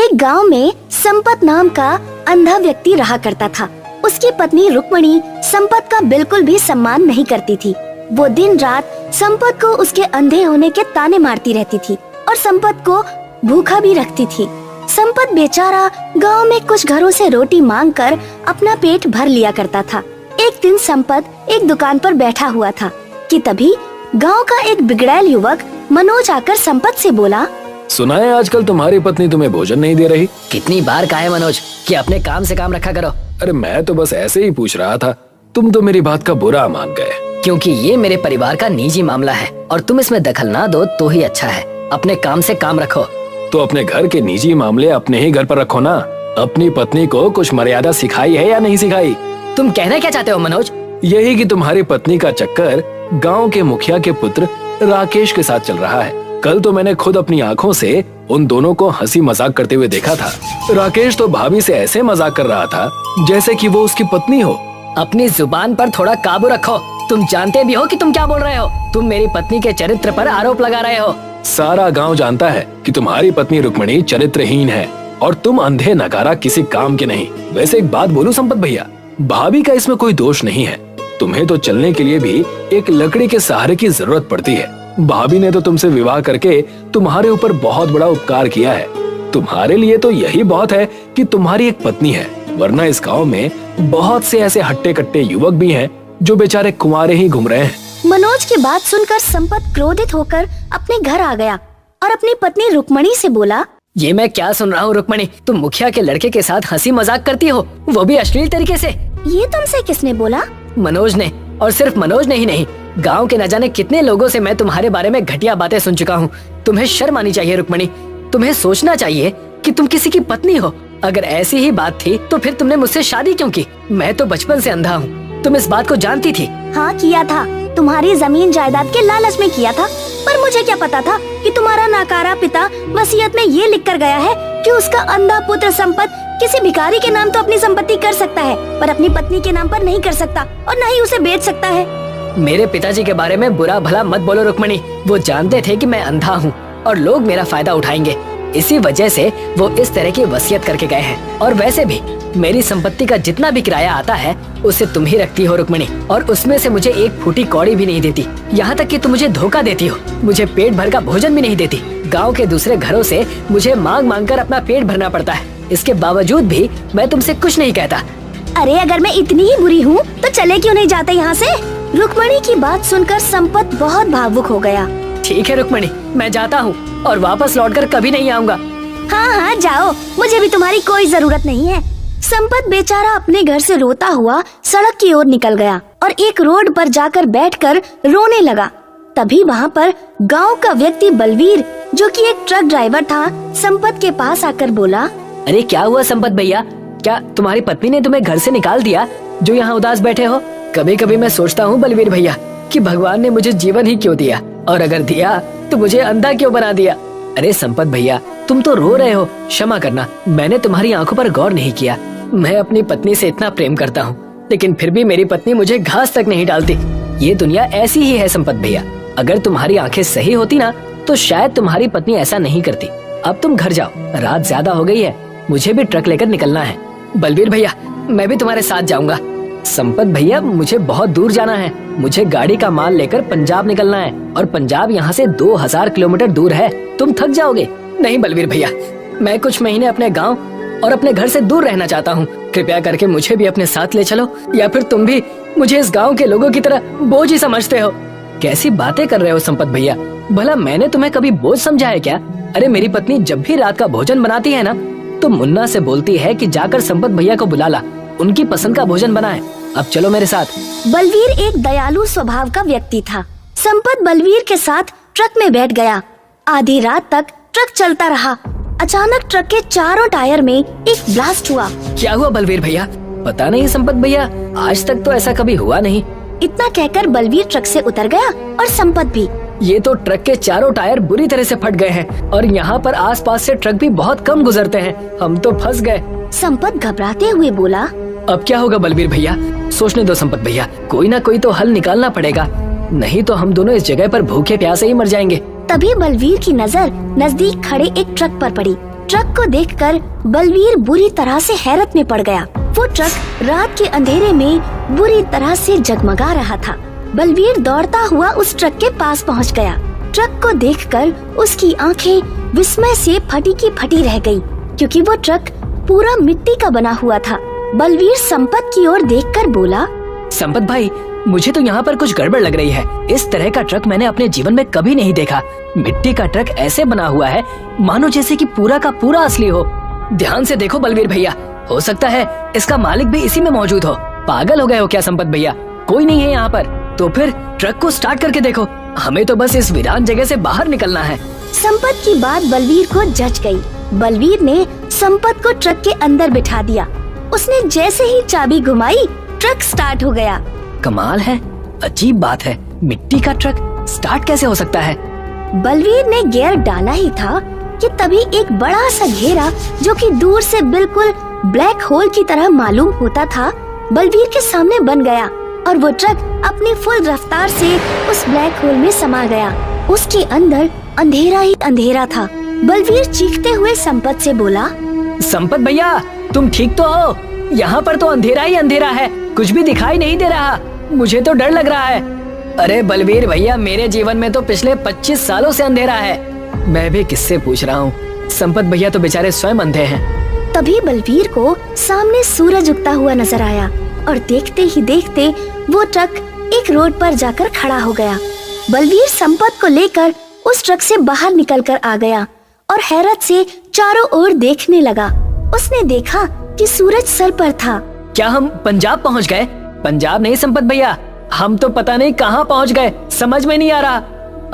एक गांव में संपत नाम का अंधा व्यक्ति रहा करता था। उसकी पत्नी रुक्मणी संपत का बिल्कुल भी सम्मान नहीं करती थी। वो दिन रात संपत को उसके अंधे होने के ताने मारती रहती थी और संपत को भूखा भी रखती थी। संपत बेचारा गांव में कुछ घरों से रोटी मांगकर अपना पेट भर लिया करता था। एक दिन संपत एक दुकान पर बैठा हुआ था कि तभी गांव का एक बिगड़ैल युवक मनोज आकर संपत से बोला, सुना है आजकल तुम्हारी पत्नी तुम्हें भोजन नहीं दे रही। कितनी बार कहा है मनोज कि अपने काम से काम रखा करो। अरे मैं तो बस ऐसे ही पूछ रहा था, तुम तो मेरी बात का बुरा मान गए। क्योंकि ये मेरे परिवार का निजी मामला है और तुम इसमें दखल ना दो तो ही अच्छा है। अपने काम से काम रखो। तो अपने घर के निजी मामले अपने ही घर पर रखो ना। अपनी पत्नी को कुछ मर्यादा सिखाई है या नहीं सिखाई? तुम कहना क्या चाहते हो मनोज? यही कि तुम्हारी पत्नी का चक्कर गांव के मुखिया के पुत्र राकेश के साथ चल रहा है। कल तो मैंने खुद अपनी आंखों से उन दोनों को हंसी मजाक करते हुए देखा था। राकेश तो भाभी से ऐसे मजाक कर रहा था जैसे कि वो उसकी पत्नी हो। अपनी जुबान पर थोड़ा काबू रखो। तुम जानते भी हो कि तुम क्या बोल रहे हो। तुम मेरी पत्नी के चरित्र पर आरोप लगा रहे हो। सारा गांव जानता है कि तुम्हारी पत्नी रुक्मणी चरित्रहीन है और तुम अंधे नकारा किसी काम के नहीं। वैसे एक बात बोलूं संपत भैया, भाभी का इसमें कोई दोष नहीं है। तुम्हें तो चलने के लिए भी एक लकड़ी के सहारे की जरूरत पड़ती है। भाभी ने तो तुमसे विवाह करके तुम्हारे ऊपर बहुत बड़ा उपकार किया है। तुम्हारे लिए तो यही बहुत है कि तुम्हारी एक पत्नी है, वरना इस गांव में बहुत से ऐसे हट्टे कट्टे युवक भी हैं जो बेचारे कुंवारे ही घूम रहे हैं। मनोज की बात सुनकर संपत क्रोधित होकर अपने घर आ गया और अपनी पत्नी रुक्मणी से बोला, ये मैं क्या सुन रहा हूँ रुक्मणी? तुम मुखिया के लड़के के साथ हंसी मजाक करती हो, वो भी अश्लील तरीके से। ये तुमसे किसने बोला? मनोज ने। और सिर्फ मनोज ने ही नहीं, गांव के न जाने कितने लोगों से मैं तुम्हारे बारे में घटिया बातें सुन चुका हूँ। तुम्हें शर्म आनी चाहिए रुक्मणी। तुम्हें सोचना चाहिए कि तुम किसी की पत्नी हो। अगर ऐसी ही बात थी तो फिर तुमने मुझसे शादी क्यों की? मैं तो बचपन से अंधा हूँ, तुम इस बात को जानती थी। हाँ किया था, तुम्हारी जमीन जायदाद के लालच में किया था। पर मुझे क्या पता था कि तुम्हारा नाकारा पिता वसीयत में ये लिख कर गया है कि उसका अंधा पुत्र संपत किसी भिखारी के नाम तो अपनी संपत्ति कर सकता है, पर अपनी पत्नी के नाम पर नहीं कर सकता और न ही उसे बेच सकता है। मेरे पिताजी के बारे में बुरा भला मत बोलो रुक्मणी। वो जानते थे कि मैं अंधा हूँ और लोग मेरा फायदा उठाएंगे। इसी वजह से वो इस तरह की वसीयत करके गए हैं। और वैसे भी मेरी संपत्ति का जितना भी किराया आता है उसे तुम ही रखती हो रुक्मणी, और उसमें से मुझे एक फूटी कौड़ी भी नहीं देती। यहाँ तक कि तुम मुझे धोखा देती हो, मुझे पेट भर का भोजन भी नहीं देती। गाँव के दूसरे घरों से मुझे मांग मांग कर अपना पेट भरना पड़ता है। इसके बावजूद भी मैं तुमसे कुछ नहीं कहता। अरे अगर मैं इतनी ही बुरी हूँ तो चले क्यों नहीं जाते यहाँ से? रुक्मणी की बात सुनकर संपत बहुत भावुक हो गया। ठीक है रुक्मणी, मैं जाता हूँ और वापस लौटकर कभी नहीं आऊँगा। हाँ हाँ जाओ, मुझे भी तुम्हारी कोई जरूरत नहीं है। संपत बेचारा अपने घर से रोता हुआ सड़क की ओर निकल गया और एक रोड पर जाकर बैठकर रोने लगा। तभी वहाँ पर गांव का व्यक्ति बलवीर, जो कि एक ट्रक ड्राइवर था, संपत के पास आकर बोला, अरे क्या हुआ संपत भैया? क्या तुम्हारी पत्नी ने तुम्हें घर से निकाल दिया जो यहाँ उदास बैठे हो? कभी कभी मैं सोचता हूँ बलवीर भैया कि भगवान ने मुझे जीवन ही क्यों दिया, और अगर दिया तो मुझे अंधा क्यों बना दिया। अरे संपत भैया, तुम तो रो रहे हो, क्षमा करना, मैंने तुम्हारी आंखों पर गौर नहीं किया। मैं अपनी पत्नी से इतना प्रेम करता हूँ, लेकिन फिर भी मेरी पत्नी मुझे घास तक नहीं डालती। ये दुनिया ऐसी ही है संपत भैया। अगर तुम्हारी आंखें सही होती ना तो शायद तुम्हारी पत्नी ऐसा नहीं करती। अब तुम घर जाओ, रात ज्यादा हो गई है, मुझे भी ट्रक लेकर निकलना है। बलवीर भैया, मैं भी तुम्हारे साथ जाऊंगा। संपत भैया, मुझे बहुत दूर जाना है। मुझे गाड़ी का माल लेकर पंजाब निकलना है और पंजाब यहाँ से 2000 किलोमीटर दूर है। तुम थक जाओगे। नहीं बलवीर भैया, मैं कुछ महीने अपने गांव और अपने घर से दूर रहना चाहता हूँ। कृपया करके मुझे भी अपने साथ ले चलो, या फिर तुम भी मुझे इस गाँव के लोगों की तरह बोझ ही समझते हो। कैसी बातें कर रहे हो संपत भैया? भला मैंने तुम्हें कभी बोझ समझा है क्या? अरे मेरी पत्नी जब भी रात का भोजन बनाती है ना तो मुन्ना से बोलती है कि जाकर संपत भैया को बुला ला, उनकी पसंद का भोजन बनाए। अब चलो मेरे साथ। बलवीर एक दयालु स्वभाव का व्यक्ति था। संपत बलवीर के साथ ट्रक में बैठ गया। आधी रात तक ट्रक चलता रहा। अचानक ट्रक के चारों टायर में एक ब्लास्ट हुआ। क्या हुआ बलवीर भैया? पता नहीं संपत भैया, आज तक तो ऐसा कभी हुआ नहीं। इतना कहकर बलवीर ट्रक से उतर गया और संपत भी। ये तो ट्रक के चारों टायर बुरी तरह से फट गए हैं और यहाँ पर आसपास से ट्रक भी बहुत कम गुजरते हैं। हम तो फंस गए। संपत घबराते हुए बोला, अब क्या होगा बलवीर भैया? सोचने दो संपत भैया, कोई ना कोई तो हल निकालना पड़ेगा, नहीं तो हम दोनों इस जगह पर भूखे प्यासे ही मर जाएंगे। तभी बलवीर की नजर नजदीक खड़े एक ट्रक पर पड़ी। ट्रक को देखकर बलवीर बुरी तरह से हैरत में पड़ गया। वो ट्रक रात के अंधेरे में बुरी तरह से जगमगा रहा था। बलवीर दौड़ता हुआ उस ट्रक के पास पहुंच गया। ट्रक को देखकर उसकी आंखें विस्मय से फटी की फटी रह गई, क्योंकि वो ट्रक पूरा मिट्टी का बना हुआ था। बलवीर संपत की ओर देखकर बोला, संपत भाई, मुझे तो यहाँ पर कुछ गड़बड़ लग रही है। इस तरह का ट्रक मैंने अपने जीवन में कभी नहीं देखा। मिट्टी का ट्रक ऐसे बना हुआ है मानो जैसे कि पूरा का पूरा असली हो। ध्यान से देखो बलवीर भैया, हो सकता है इसका मालिक भी इसी में मौजूद हो। पागल हो गए हो क्या संपत भैया? कोई नहीं है यहाँ पर। तो फिर ट्रक को स्टार्ट करके देखो, हमें तो बस इस वीरान जगह से बाहर निकलना है। संपत की बात बलवीर को जच गई। बलवीर ने संपत को ट्रक के अंदर बिठा दिया। उसने जैसे ही चाबी घुमाई, ट्रक स्टार्ट हो गया। कमाल है, अजीब बात है, मिट्टी का ट्रक स्टार्ट कैसे हो सकता है? बलवीर ने गियर डाला ही था कि तभी एक बड़ा सा घेरा, जो कि दूर से बिल्कुल ब्लैक होल की तरह मालूम होता था, बलवीर के सामने बन गया और वो ट्रक अपनी फुल रफ्तार से उस ब्लैक होल में समा गया। उसके अंदर अंधेरा ही अंधेरा था। बलवीर चीखते हुए संपत से बोला, संपत भैया, तुम ठीक तो हो? यहाँ पर तो अंधेरा ही अंधेरा है, कुछ भी दिखाई नहीं दे रहा। मुझे तो डर लग रहा है। अरे बलवीर भैया, मेरे जीवन में तो पिछले 25 सालों से अंधेरा है। मैं भी किससे पूछ रहा हूँ, संपत भैया तो बेचारे स्वयं अंधे हैं। तभी बलवीर को सामने सूरज उगता हुआ नजर आया और देखते ही देखते वो ट्रक एक रोड पर जाकर खड़ा हो गया। बलवीर संपत को लेकर उस ट्रक से बाहर निकलकर आ गया और हैरत से चारों ओर देखने लगा। उसने देखा कि सूरज सर पर था। क्या हम पंजाब पहुँच गए? पंजाब नहीं संपत भैया, हम तो पता नहीं कहाँ पहुँच गए, समझ में नहीं आ रहा।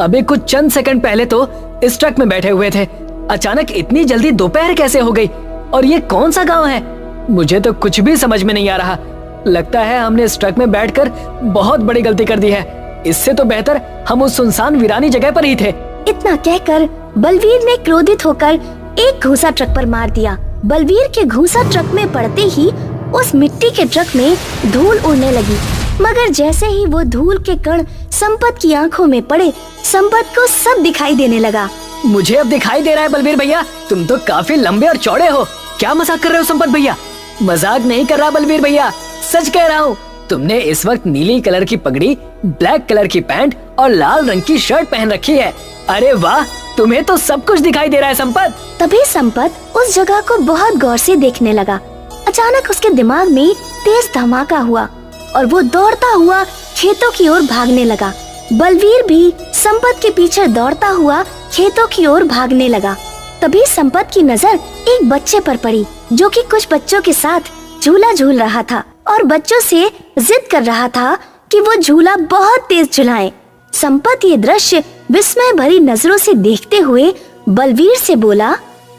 अभी कुछ चंद सेकंड पहले तो इस ट्रक में बैठे हुए थे, अचानक इतनी जल्दी दोपहर कैसे हो गई? और ये कौन सा गांव है? मुझे तो कुछ भी समझ में नहीं आ रहा। लगता है हमने इस ट्रक में बैठकर बहुत बड़ी गलती कर दी है। इससे तो बेहतर हम उस सुनसान वीरानी जगह पर ही थे। इतना कहकर बलवीर ने क्रोधित होकर एक घूंसा ट्रक पर मार दिया। बलवीर के घूंसा ट्रक में पड़ते ही उस मिट्टी के ट्रक में धूल उड़ने लगी, मगर जैसे ही वो धूल के कण संपत की आंखों में पड़े, संपत को सब दिखाई देने लगा। मुझे अब दिखाई दे रहा है बलवीर भैया, तुम तो काफी लंबे और चौड़े हो। क्या मजाक कर रहे हो संपत भैया? मजाक नहीं कर रहा बलवीर भैया, सच कह रहा हूँ। तुमने इस वक्त नीली कलर की पगड़ी, ब्लैक कलर की पैंट और लाल रंग की शर्ट पहन रखी है। अरे वाह, तुम्हें तो सब कुछ दिखाई दे रहा है संपत। तभी संपत उस जगह को बहुत गौर से देखने लगा। अचानक उसके दिमाग में तेज धमाका हुआ और वो दौड़ता हुआ खेतों की ओर भागने लगा। बलवीर भी संपत के पीछे दौड़ता हुआ खेतों की ओर भागने लगा। तभी संपत की नजर एक बच्चे पर पड़ी, जो कि कुछ बच्चों के साथ झूला झूल रहा था और बच्चों से जिद कर रहा था कि वो झूला बहुत तेज झुलाएं। संपत ये दृश्य विस्मय भरी नजरों से देखते हुए बलवीर से बोला,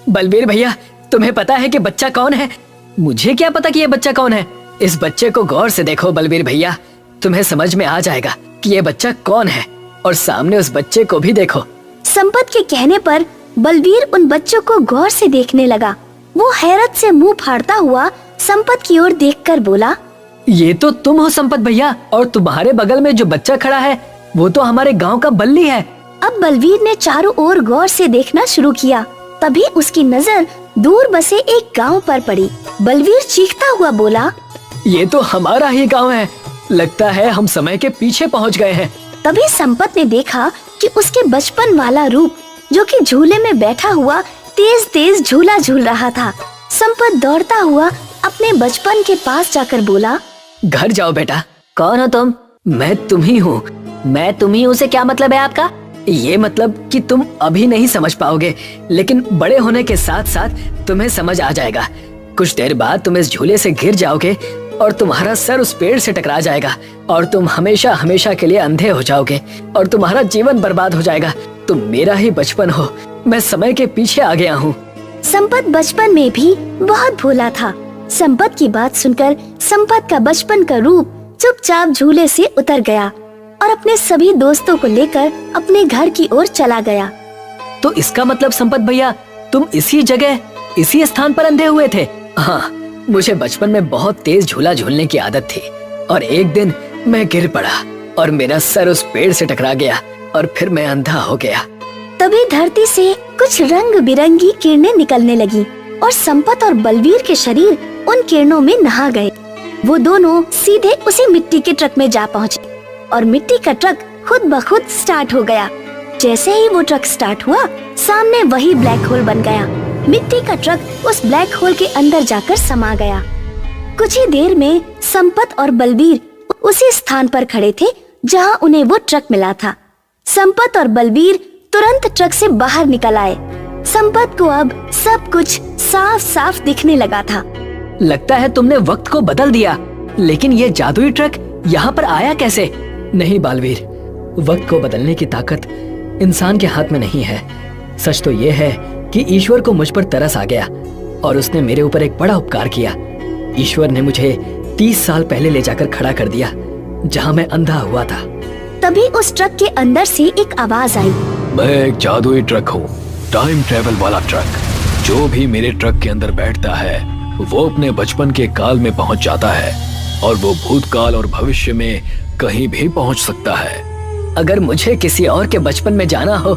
बलवीर भैया, तुम्हें पता है कि बच्चा कौन है? मुझे क्या पता कि ये बच्चा कौन है? इस बच्चे को गौर से देखो बलवीर भैया, तुम्हें समझ में आ जाएगा कि ये बच्चा कौन है। और सामने उस बच्चे को भी देखो। संपत के कहने पर बलवीर उन बच्चों को गौर से देखने लगा। वो हैरत से मुंह फाड़ता हुआ संपत की ओर देखकर बोला, ये तो तुम हो संपत भैया, और तुम्हारे बगल में जो बच्चा खड़ा है वो तो हमारे गांव का बल्ली है। अब बलवीर ने चारों ओर गौर से देखना शुरू किया। तभी उसकी नजर दूर बसे एक गांव पर पड़ी। बलवीर चीखता हुआ बोला, ये तो हमारा ही गांव है, लगता है हम समय के पीछे पहुंच गए हैं। तभी संपत ने देखा कि उसके बचपन वाला रूप, जो कि झूले में बैठा हुआ तेज तेज झूला झूल रहा था। संपत दौड़ता हुआ अपने बचपन के पास जाकर बोला, घर जाओ बेटा। कौन हो तुम? मैं तुम ही हूँ। मैं तुम ही हूँ से क्या मतलब है आपका? ये मतलब कि तुम अभी नहीं समझ पाओगे, लेकिन बड़े होने के साथ साथ तुम्हें समझ आ जाएगा। कुछ देर बाद तुम इस झूले से गिर जाओगे और तुम्हारा सर उस पेड़ से टकरा जाएगा और तुम हमेशा हमेशा के लिए अंधे हो जाओगे और तुम्हारा जीवन बर्बाद हो जाएगा। तुम मेरा ही बचपन हो, मैं समय के पीछे आ गया हूँ। संपत बचपन में भी बहुत भोला था। संपत की बात सुनकर संपत का बचपन का रूप चुपचाप झूले से उतर गया और अपने सभी दोस्तों को लेकर अपने घर की ओर चला गया। तो इसका मतलब संपत भैया, तुम इसी जगह, इसी स्थान पर अंधे हुए थे? हाँ, मुझे बचपन में बहुत तेज झूला झूलने की आदत थी और एक दिन मैं गिर पड़ा और मेरा सर उस पेड़ से टकरा गया और फिर मैं अंधा हो गया। तभी धरती से कुछ रंग बिरंगी किरणें निकलने लगी और संपत और बलवीर के शरीर उन किरणों में नहा गए। वो दोनों सीधे उसी मिट्टी के ट्रक में जा पहुँचे और मिट्टी का ट्रक खुद ब खुद स्टार्ट हो गया। जैसे ही वो ट्रक स्टार्ट हुआ, सामने वही ब्लैक होल बन गया। मिट्टी का ट्रक उस ब्लैक होल के अंदर जाकर समा गया। कुछ ही देर में संपत और बलवीर उसी स्थान पर खड़े थे जहां उन्हें वो ट्रक मिला था। संपत और बलवीर तुरंत ट्रक से बाहर निकल आए। संपत को अब सब कुछ साफ साफ दिखने लगा था। लगता है तुमने वक्त को बदल दिया, लेकिन ये जादुई ट्रक यहाँ पर आया कैसे? नहीं बालवीर, वक्त को बदलने की ताकत इंसान के हाथ में नहीं है। सच तो ये है कि ईश्वर को मुझ पर तरस आ गया और उसने मेरे ऊपर एक बड़ा उपकार किया। ईश्वर ने मुझे 30 साल पहले ले जाकर खड़ा कर दिया जहाँ मैं अंधा हुआ था। तभी उस ट्रक के अंदर से एक आवाज आई। मैं एक जादुई ट्रक हूँ, टाइम ट्रेवल वाला ट्रक। जो भी मेरे ट्रक के अंदर बैठता है वो अपने बचपन के काल में पहुँच जाता है और वो भूतकाल और भविष्य में कहीं भी पहुँच सकता है। अगर मुझे किसी और के बचपन में जाना हो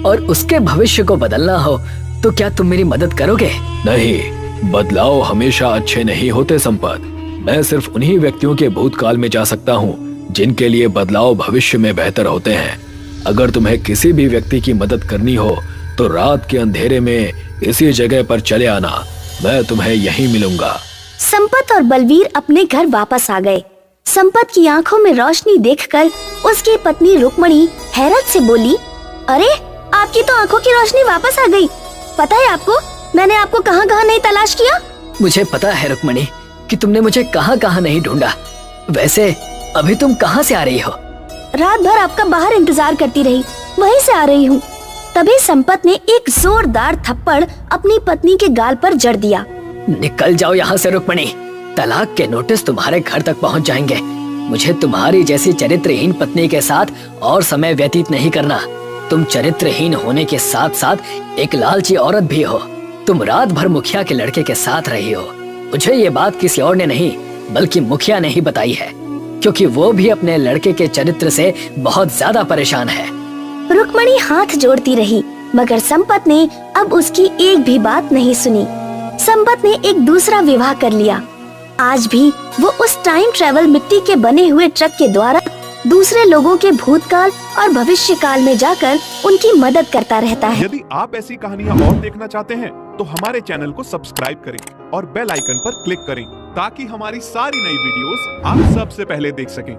और उसके भविष्य को बदलना हो तो क्या तुम मेरी मदद करोगे? नहीं, बदलाव हमेशा अच्छे नहीं होते संपत। मैं सिर्फ उन्हीं व्यक्तियों के भूतकाल में जा सकता हूँ जिनके लिए बदलाव भविष्य में बेहतर होते हैं। अगर तुम्हें किसी भी व्यक्ति की मदद करनी हो तो रात के अंधेरे में इसी जगह पर चले आना, मैं तुम्हें यहीं मिलूंगा। संपत और बलवीर अपने घर वापस आ गए। संपत की आंखों में रोशनी देखकर उसकी पत्नी रुक्मणी हैरत से बोली, अरे आपकी तो आंखों की रोशनी वापस आ गई। पता है आपको, मैंने आपको कहाँ कहाँ नहीं तलाश किया। मुझे पता है रुक्मणी कि तुमने मुझे कहाँ कहाँ नहीं ढूंढा। वैसे अभी तुम कहाँ से आ रही हो? रात भर आपका बाहर इंतजार करती रही, वहीं से आ रही हूँ। तभी संपत ने एक जोरदार थप्पड़ अपनी पत्नी के गाल पर जड़ दिया। निकल जाओ यहाँ से रुक्मणी, तलाक के नोटिस तुम्हारे घर तक पहुँच जाएंगे। मुझे तुम्हारी जैसी चरित्रहीन पत्नी के साथ और समय व्यतीत नहीं करना। तुम चरित्रहीन होने के साथ साथ एक लालची औरत भी हो। तुम रात भर मुखिया के लड़के के साथ रही हो। मुझे ये बात किसी और ने नहीं बल्कि मुखिया ने ही बताई है, क्योंकि वो भी अपने लड़के के चरित्र से बहुत ज्यादा परेशान है। रुक्मणी हाथ जोड़ती रही, मगर संपत ने अब उसकी एक भी बात नहीं सुनी। संपत ने एक दूसरा विवाह कर लिया। आज भी वो उस टाइम ट्रेवल मिट्टी के बने हुए ट्रक के द्वारा दूसरे लोगों के भूतकाल और भविष्य काल में जाकर उनकी मदद करता रहता है। यदि आप ऐसी कहानियाँ और देखना चाहते हैं तो हमारे चैनल को सब्सक्राइब करें और बेल आइकन पर क्लिक करें ताकि हमारी सारी नई वीडियोस आप सबसे पहले देख सकें।